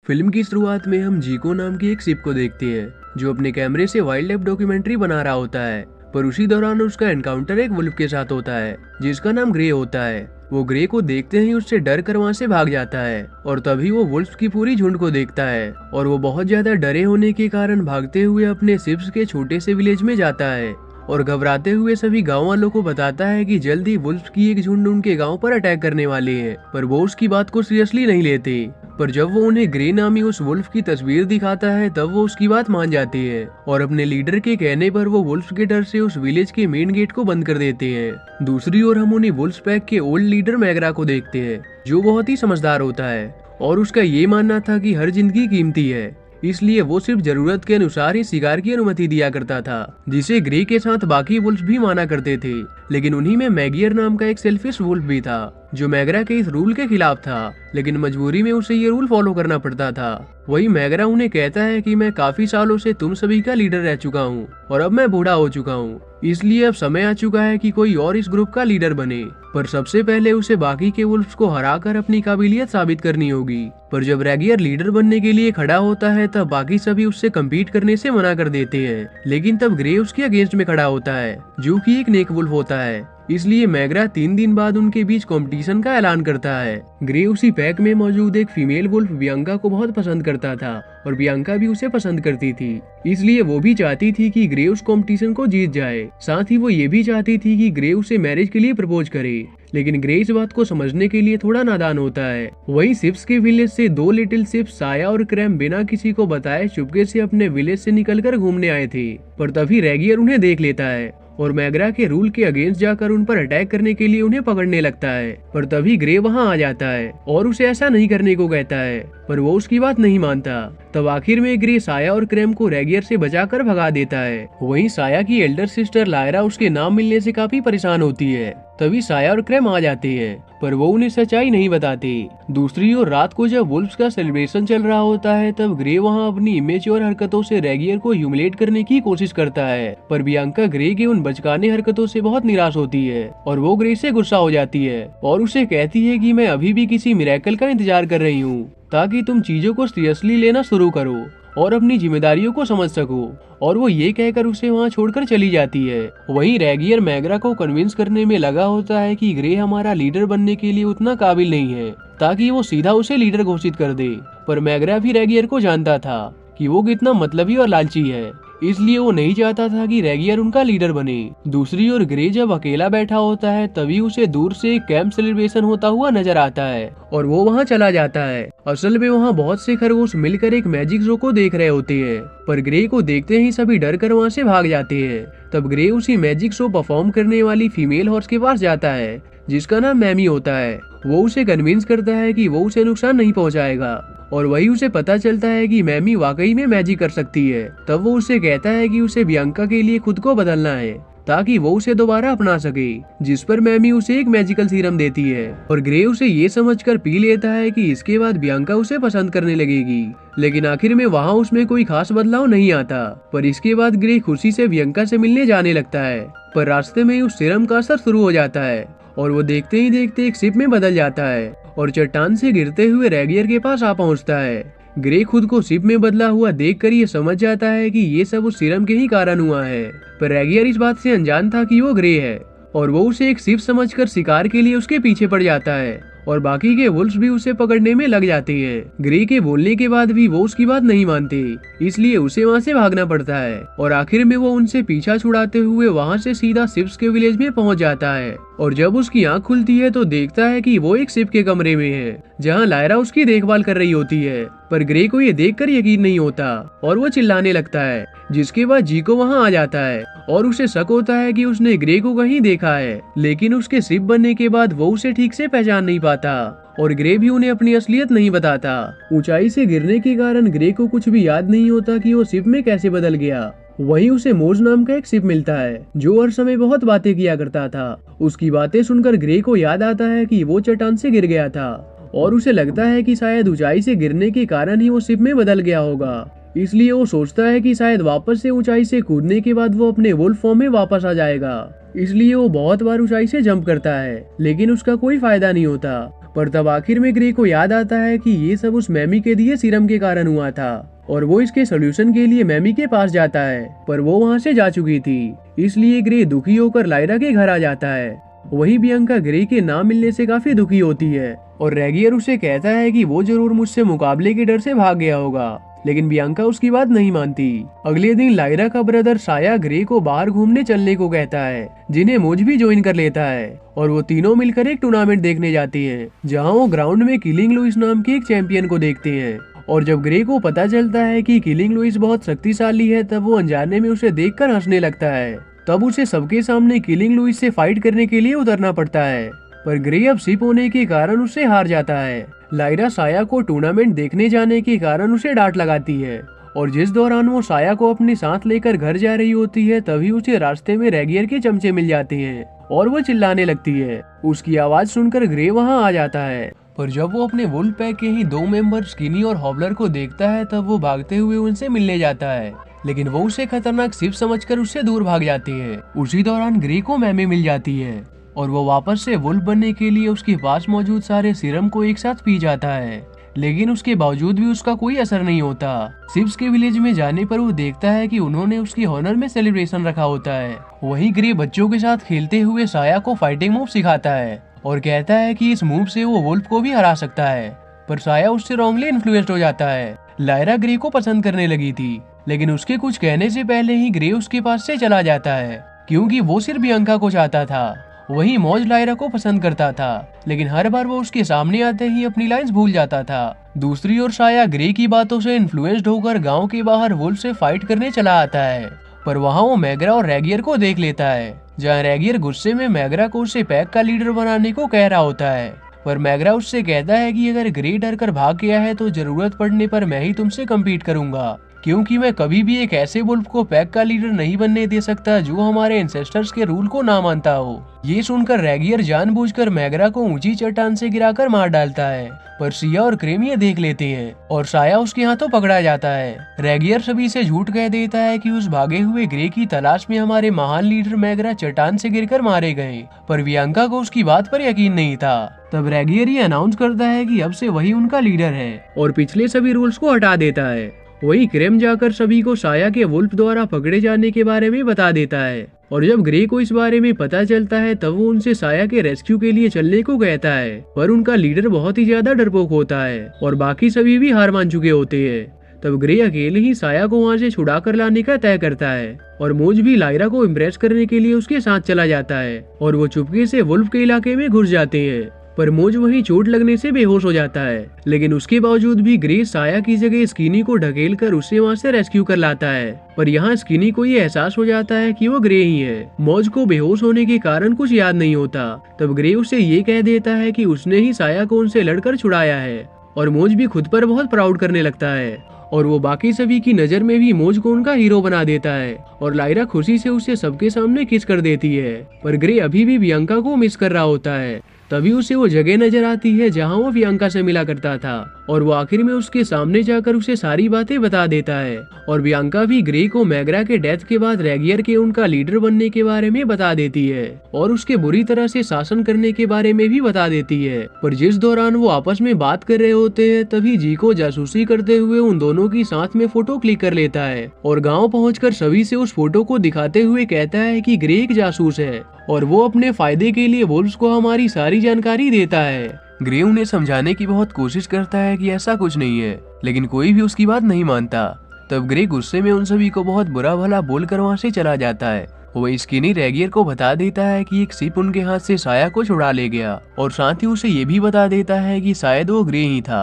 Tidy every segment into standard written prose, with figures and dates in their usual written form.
Film की शुरुआत में हम जीको नाम की एक शिप को देखते हैं जो अपने कैमरे से वाइल्ड लाइफ डॉक्यूमेंट्री बना रहा होता है। पर उसी दौरान उसका एनकाउंटर एक वुल्फ के साथ होता है जिसका नाम ग्रे होता है। वो ग्रे को देखते ही उससे डर कर वहाँ से भाग जाता है और तभी वो वुल्फ की पूरी झुंड को देखता है और वो बहुत ज्यादा डरे होने के कारण भागते हुए अपने शिप्स के छोटे से विलेज में जाता है और घबराते हुए सभी गांव वालों को बताता है कि जल्द ही वुल्फ की एक झुंड उनके गांव पर अटैक करने वाली है। पर वो उसकी बात को सीरियसली नहीं लेते। पर जब वो उन्हें ग्रे नामी उस वुल्फ की तस्वीर दिखाता है तब वो उसकी बात मान जाती है और अपने लीडर के कहने पर वो वुल्फ के डर से उस विलेज के मेन गेट को बंद कर देते हैं। दूसरी ओर हम उन्हें वुल्फ पैक के ओल्ड लीडर मैगरा को देखते हैं जो बहुत ही समझदार होता है और उसका ये मानना था कि हर जिंदगी कीमती है, इसलिए वो सिर्फ जरूरत के अनुसार ही शिकार की अनुमति दिया करता था, जिसे ग्रे के साथ बाकी वुल्फ भी माना करते थे। लेकिन उन्हीं में मैगियर नाम का एक सेल्फिश वुल्फ भी था जो मैगरा के इस रूल के खिलाफ था, लेकिन मजबूरी में उसे ये रूल फॉलो करना पड़ता था। वही मैगरा उन्हें कहता है कि मैं काफी सालों से तुम सभी का लीडर रह चुका हूँ और अब मैं बूढ़ा हो चुका हूँ, इसलिए अब समय आ चुका है कि कोई और इस ग्रुप का लीडर बने। पर सबसे पहले उसे बाकी के वुल्फ्स को हराकर अपनी काबिलियत साबित करनी होगी। पर जब रेगियर लीडर बनने के लिए खड़ा होता है तब बाकी सभी उससे कम्पीट करने से मना कर देते हैं, लेकिन तब ग्रे उसके अगेंस्ट में खड़ा होता है जो कि एक नेक वुल्फ होता है। इसलिए मैगरा 3 दिन बाद उनके बीच कंपटीशन का ऐलान करता है। ग्रे उसी पैक में मौजूद एक फीमेल वुल्फ बियांका को बहुत पसंद करता था और बियांका भी उसे पसंद करती थी, इसलिए वो भी चाहती थी कि ग्रे उस कंपटीशन को जीत जाए। साथ ही वो ये भी चाहती थी कि ग्रे उसे मैरिज के लिए प्रपोज करे, लेकिन ग्रे इस बात को समझने के लिए थोड़ा नादान होता है। वही शिप्स के विलेज से 2 लिटिल शिप्स साया और क्रैम बिना किसी को बताए चुपके से अपने विलेज से निकलकर घूमने आए थे। पर तभी रेगियर उन्हें देख लेता है और मैगरा के रूल के अगेंस्ट जाकर उन पर अटैक करने के लिए उन्हें पकड़ने लगता है। पर तभी ग्रे वहां आ जाता है और उसे ऐसा नहीं करने को कहता है, पर वो उसकी बात नहीं मानता। तब आखिर में ग्रे साया और क्रैम को रेगियर से बचाकर भगा देता है। वहीं साया की एल्डर सिस्टर लायरा उसके नाम मिलने से काफी परेशान होती है। तभी साया और क्रैम आ जाते हैं पर वो उन्हें सच्चाई नहीं बताते। दूसरी ओर रात को जब वुल्फ्स का सेलिब्रेशन चल रहा होता है तब ग्रे वहां अपनी इमेच्योर हरकतों से रेगियर को ह्यूमिलेट करने की कोशिश करता है। पर बियांका ग्रे की उन बचकाने हरकतों से बहुत निराश होती है और वो ग्रे से गुस्सा हो जाती है और उसे कहती है कि मैं अभी भी किसी मिरेकल का इंतजार कर रही हूँ ताकि तुम चीजों को सीरियसली लेना शुरू करो और अपनी जिम्मेदारियों को समझ सको। और वो ये कहकर उसे वहाँ छोड़कर चली जाती है। वहीं रेगियर मैगरा को कन्विंस करने में लगा होता है कि ग्रे हमारा लीडर बनने के लिए उतना काबिल नहीं है ताकि वो सीधा उसे लीडर घोषित कर दे। पर मैगरा भी रेगियर को जानता था कि वो कितना मतलबी और लालची है, इसलिए वो नहीं चाहता था कि रेगियर उनका लीडर बने। दूसरी ओर ग्रे जब अकेला बैठा होता है तभी उसे दूर से एक कैंप सेलिब्रेशन होता हुआ नजर आता है और वो वहाँ चला जाता है। असल में वहाँ बहुत से खरगोश मिलकर एक मैजिक शो को देख रहे होते हैं, पर ग्रे को देखते ही सभी डर कर वहाँ से भाग जाते हैं। तब ग्रे उसी मैजिक शो परफॉर्म करने वाली फीमेल हॉर्स के पास जाता है जिसका नाम मैमी होता है। वो उसे कन्विंस करता है कि वो उसे नुकसान नहीं पहुँचाएगा और वही उसे पता चलता है कि मैमी वाकई में मैजिक कर सकती है। तब वो उसे कहता है कि उसे बियांका के लिए खुद को बदलना है ताकि वो उसे दोबारा अपना सके, जिस पर मैमी उसे एक मैजिकल सीरम देती है और ग्रे उसे ये समझकर पी लेता है कि इसके बाद बियांका उसे पसंद करने लगेगी। लेकिन आखिर में वहाँ उसमें कोई खास बदलाव नहीं आता। पर इसके बाद ग्रे खुशी से बियांका से मिलने जाने लगता है, पर रास्ते में उस सीरम का असर शुरू हो जाता है और वो देखते ही देखते एक शिप में बदल जाता है और चट्टान से गिरते हुए रेगियर के पास आ पहुंचता है। ग्रे खुद को शिप में बदला हुआ देखकर ये समझ जाता है कि ये सब उस सीरम के ही कारण हुआ है, पर रेगियर इस बात से अनजान था कि वो ग्रे है और वो उसे एक शिप समझकर शिकार के लिए उसके पीछे पड़ जाता है और बाकी के वुल्फ्स भी उसे पकड़ने में लग जाते हैं। ग्रे के बोलने के बाद भी वो उसकी बात नहीं मानते, इसलिए उसे वहाँ से भागना पड़ता है और आखिर में वो उनसे पीछा छुड़ाते हुए वहाँ से सीधा शिप्स के विलेज में पहुँच जाता है। और जब उसकी आंख खुलती है तो देखता है कि वो एक शिप के कमरे में है जहाँ लायरा उसकी देखभाल कर रही होती है। पर ग्रे को ये देखकर यकीन नहीं होता और वो चिल्लाने लगता है, जिसके बाद जीको वहाँ आ जाता है और उसे शक होता है कि उसने ग्रे को कहीं देखा है, लेकिन उसके शिप बनने के बाद वो उसे ठीक से पहचान नहीं पाता और ग्रे भी उन्हें अपनी असलियत नहीं बताता। ऊंचाई से गिरने के कारण ग्रे को कुछ भी याद नहीं होता कि वो शिप में कैसे बदल गया। वहीं उसे मोज नाम का एक शिप मिलता है जो हर समय बहुत बातें किया करता था। उसकी बातें सुनकर ग्रे को याद आता है कि वो चट्टान से गिर गया था और उसे लगता है कि शायद ऊंचाई से गिरने के कारण ही वो शिप में बदल गया होगा। इसलिए वो सोचता है कि शायद वापस से ऊंचाई से कूदने के बाद वो अपने वुल्फ फॉर्म में वापस आ जाएगा। इसलिए वो बहुत बार ऊंचाई से जंप करता है, लेकिन उसका कोई फायदा नहीं होता। पर तब आखिर में ग्रे को याद आता है कि ये सब उस मैमी के दिए सीरम के कारण हुआ था और वो इसके सोल्यूशन के लिए मैमी के पास जाता है, पर वो वहाँ से जा चुकी थी। इसलिए ग्रे दुखी होकर लायरा के घर आ जाता है। वही बियांका ग्रे के ना मिलने से काफी दुखी होती है और रेगियर उसे कहता है कि वो जरूर मुझसे मुकाबले के डर से भाग गया होगा, लेकिन बियांका उसकी बात नहीं मानती। अगले दिन लायरा का ब्रदर साया ग्रे को बाहर घूमने चलने को कहता है, जिन्हें मोज भी ज्वाइन कर लेता है और वो तीनों मिलकर एक टूर्नामेंट देखने जाती हैं, जहां वो ग्राउंड में किलिंग लुइस नाम के एक चैंपियन को देखते हैं। और जब ग्रे को पता चलता है कि किलिंग लुइस बहुत शक्तिशाली है, तब वो अनजाने में उसे देखकर हंसने लगता है। तब उसे सबके सामने किलिंग लुइस से फाइट करने के लिए उतरना पड़ता है, पर ग्रे अब सिप होने के कारण उससे हार जाता है। लायरा साया को टूर्नामेंट देखने जाने के कारण उसे डांट लगाती है और जिस दौरान वो साया को अपने साथ लेकर घर जा रही होती है, तभी उसे रास्ते में रेगियर के चमचे मिल जाते हैं और वो चिल्लाने लगती है। उसकी आवाज सुनकर ग्रे वहाँ आ जाता है, पर जब वो अपने वुल्फ पैक के ही 2 मेंबर स्किनी और हॉबलर को देखता है, तब वो भागते हुए उनसे मिलने जाता है, लेकिन वो उसे खतरनाक सिप समझकर उससे दूर भाग जाती है। उसी दौरान ग्रे को मैमी मिल जाती है और वो वापस से वुल्फ बनने के लिए उसके पास मौजूद सारे सीरम को एक साथ पी जाता है, लेकिन उसके बावजूद भी उसका कोई असर नहीं होता। सिप्स के विलेज में जाने पर वो देखता है कि उन्होंने उसकी ऑनर में सेलिब्रेशन रखा होता है। वहीं ग्रे बच्चों के साथ खेलते हुए साया को फाइटिंग मूव सिखाता है और कहता है कि इस मूव से वो वुल्फ को भी हरा सकता है, पर साया उससे रॉन्गली इन्फ्लुएंस्ड हो जाता है। लायरा ग्रे को पसंद करने लगी थी, लेकिन उसके कुछ कहने से पहले ही ग्रे उसके पास से चला जाता है, क्योंकि वो सिर्फ बियांका को चाहता था। वही मौज लायरा को पसंद करता था, लेकिन हर बार वो उसके सामने आते ही अपनी लाइंस भूल जाता था। दूसरी ओर साया ग्रे की बातों से इन्फ्लुएंस्ड होकर गांव के बाहर वुल्फ से फाइट करने चला आता है, पर वहां वो मैगरा और रेगियर को देख लेता है, जहां रेगियर गुस्से में मैगरा को उसे पैक का लीडर बनाने को कह रहा होता है, पर मैगरा उससे कहता है कि अगर ग्रे डर कर भाग गया है तो जरूरत पड़ने पर मैं ही तुमसे कम्पीट करूंगा, क्योंकि मैं कभी भी एक ऐसे वुल्फ को पैक का लीडर नहीं बनने दे सकता जो हमारे एंसेस्टर्स के रूल को ना मानता हो। ये सुनकर रेगियर जानबूझकर मैगरा को ऊंची चट्टान से गिराकर मार डालता है, पर सिया और क्रेम ये देख लेते हैं और साया उसके हाथों पकड़ा जाता है। रेगियर सभी से झूठ कह देता है कि उस भागे हुए ग्रे की तलाश में हमारे महान लीडर मैगरा चट्टान से गिरकर मारे गए, पर बियांका को उसकी बात पर यकीन नहीं था। तब रेगियर ये अनाउंस करता है कि अब से वही उनका लीडर है और पिछले सभी रूल्स को हटा देता है। वही क्रेम जाकर सभी को साया के वुल्फ द्वारा पकड़े जाने के बारे में बता देता है और जब ग्रे को इस बारे में पता चलता है, तब वो उनसे साया के रेस्क्यू के लिए चलने को कहता है, पर उनका लीडर बहुत ही ज्यादा डरपोक होता है और बाकी सभी भी हार मान चुके होते हैं। तब ग्रे अकेले ही साया को वहाँ से छुड़ा कर लाने का तय करता है और मोज भी लायरा को इम्प्रेस करने के लिए उसके साथ चला जाता है और वो चुपके से वुल्फ के इलाके में घुस जाते हैं, पर मोज वहीं चोट लगने से बेहोश हो जाता है। लेकिन उसके बावजूद भी ग्रे साया की जगह स्किनी को ढकेल कर उसे वहाँ से रेस्क्यू कर लाता है, पर यहाँ स्किनी को ये एहसास हो जाता है कि वो ग्रे ही है। मोज को बेहोश होने के कारण कुछ याद नहीं होता। तब ग्रे उसे ये कह देता है कि उसने ही साया को उनसे लड़कर छुड़ाया है और मोज भी खुद पर बहुत प्राउड करने लगता है और वो बाकी सभी की नजर में भी मोज को उनका हीरो बना देता है और लायरा खुशी से उसे सबके सामने किस कर देती है, पर ग्रे अभी भी बियांका को मिस कर रहा होता है। तभी उसे वो जगह नजर आती है जहां वो बियांका से मिला करता था और वो आखिर में उसके सामने जाकर उसे सारी बातें बता देता है और बियांका भी ग्रे को मैगरा के डेथ के बाद रेगियर के उनका लीडर बनने के बारे में बता देती है और उसके बुरी तरह से शासन करने के बारे में भी बता देती है। पर जिस दौरान वो आपस में बात कर रहे होते हैं, तभी जी को जासूसी करते हुए उन दोनों की साथ में फोटो क्लिक कर लेता है और गाँव पहुँच सभी से उस फोटो को दिखाते हुए कहता है कि ग्रे एक जासूस है और वो अपने फायदे के लिए वुल्फ्स को हमारी सारी जानकारी देता है। ग्रे उन्हें समझाने की बहुत कोशिश करता है कि ऐसा कुछ नहीं है, लेकिन कोई भी उसकी बात नहीं मानता। तब ग्रे गुस्से में उन सभी को बहुत बुरा भला बोलकर वहाँ से चला जाता है। वो स्किनी रेगियर को बता देता है कि एक शिप उनके हाथ से साया को छुड़ा ले गया और साथ ही उसे ये भी बता देता है कि शायद वो ग्रे ही था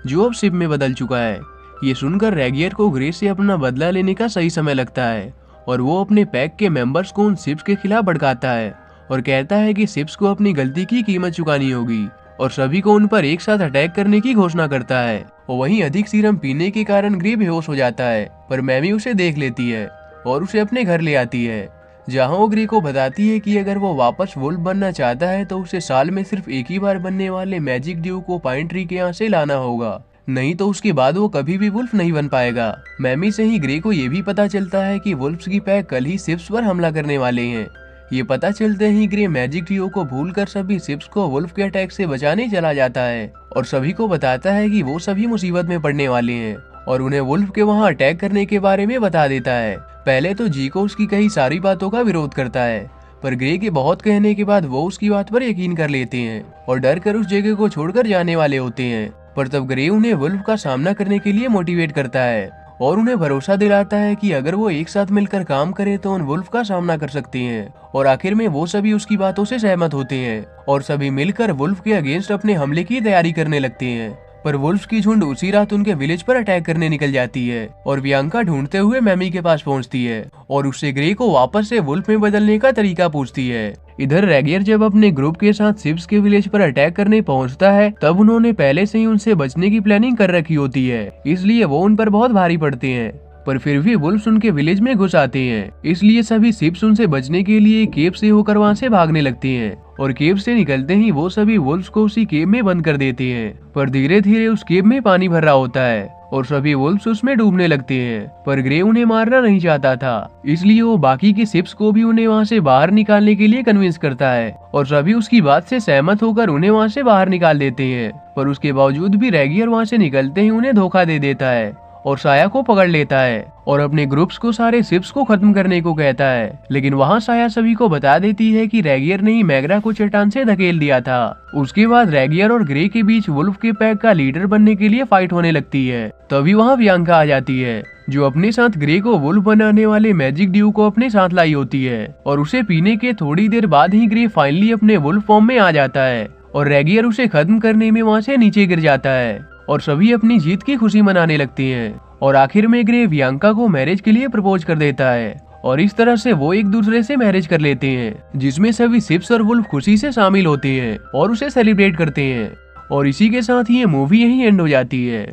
जो अब शिप में बदल चुका है। ये सुनकर रेगियर को ग्रे से अपना बदला लेने का सही समय लगता है और वो अपने पैक के मेंबर्स को उन शिप्स के खिलाफ भड़काता है और कहता है कि शिप्स को अपनी गलती की कीमत चुकानी होगी और सभी को उन पर एक साथ अटैक करने की घोषणा करता है। और वहीं अधिक सीरम पीने के कारण ग्रे बेहोश हो जाता है, पर मैमी उसे देख लेती है और उसे अपने घर ले आती है, जहां वो ग्रे को बताती है कि अगर वो वापस वुल्फ बनना चाहता है तो उसे साल में सिर्फ एक ही बार बनने वाले मैजिक ड्यू को पाइन ट्री के यहाँ से लाना होगा, नहीं तो उसके बाद वो कभी भी वुल्फ नहीं बन पाएगा। मैमी से ही ग्रे को ये भी पता चलता है कि वुल्फ्स की पैक कल ही शिप्स पर हमला करने वाले हैं। ये पता चलते ही ग्रे मैजिक ट्रियो को भूलकर सभी शिप्स को वुल्फ के अटैक से बचाने चला जाता है और सभी को बताता है कि वो सभी मुसीबत में पड़ने वाले हैं और उन्हें वुल्फ के वहां अटैक करने के बारे में बता देता है। पहले तो जीको उसकी कई सारी बातों का विरोध करता है, पर ग्रे के बहुत कहने के बाद वो उसकी बात पर यकीन कर लेते हैं और डर कर उस जगह को छोड़कर जाने वाले होते हैं। पर तब ग्रे उन्हें वुल्फ का सामना करने के लिए मोटिवेट करता है और उन्हें भरोसा दिलाता है कि अगर वो एक साथ मिलकर काम करें तो उन वुल्फ का सामना कर सकते हैं। और आखिर में वो सभी उसकी बातों से सहमत होते हैं और सभी मिलकर वुल्फ के अगेंस्ट अपने हमले की तैयारी करने लगते हैं। पर वुल्फ की झुंड उसी रात उनके विलेज पर अटैक करने निकल जाती है और बियांका ढूंढते हुए मैमी के पास पहुंचती है और उससे ग्रे को वापस से वुल्फ में बदलने का तरीका पूछती है। इधर रेगियर जब अपने ग्रुप के साथ शिप्स के विलेज पर अटैक करने पहुंचता है तब उन्होंने पहले से ही उनसे बचने की प्लानिंग कर रखी होती है, इसलिए वो उन पर बहुत भारी पड़ते हैं। पर फिर भी वुल्फ्स उनके विलेज में घुस आते हैं, इसलिए सभी शिप्स उनसे बचने के लिए केव से होकर वहां से भागने लगती हैं और केव से निकलते ही वो सभी वुल्फ्स को उसी केव में बंद कर देते हैं। पर धीरे धीरे उस केव में पानी भर रहा होता है और सभी वुल्फ्स उसमें डूबने लगते हैं। पर ग्रे उन्हें मारना नहीं चाहता था, इसलिए वो बाकी के शिप्स को भी उन्हें वहां से बाहर निकालने के लिए कन्विंस करता है और सभी उसकी बात से सहमत होकर उन्हें वहां से बाहर निकाल देते हैं। पर उसके बावजूद भी रेगियर वहां से निकलते ही उन्हें धोखा दे देता है और साया को पकड़ लेता है और अपने ग्रुप्स को सारे शिप्स को खत्म करने को कहता है। लेकिन वहाँ साया सभी को बता देती है कि रेगियर ने ही मैग्रा को चट्टान से धकेल दिया था। उसके बाद रेगियर और ग्रे के बीच वुल्फ के पैक का लीडर बनने के लिए फाइट होने लगती है। तभी वहाँ बियांका आ जाती है जो अपने साथ ग्रे को वुल्फ बनाने वाले मैजिक ड्यू को अपने साथ लाई होती है और उसे पीने के थोड़ी देर बाद ही ग्रे फाइनली अपने वुल्फ फॉर्म में आ जाता है और रेगियर उसे खत्म करने में वहाँ से नीचे गिर जाता है और सभी अपनी जीत की खुशी मनाने लगते हैं। और आखिर में ग्रे बियांका को मैरिज के लिए प्रपोज कर देता है और इस तरह से वो एक दूसरे से मैरिज कर लेते हैं, जिसमें सभी शिप्स और वुल्फ खुशी से शामिल होते हैं और उसे सेलिब्रेट करते हैं। और इसी के साथ ये मूवी यहीं एंड हो जाती है।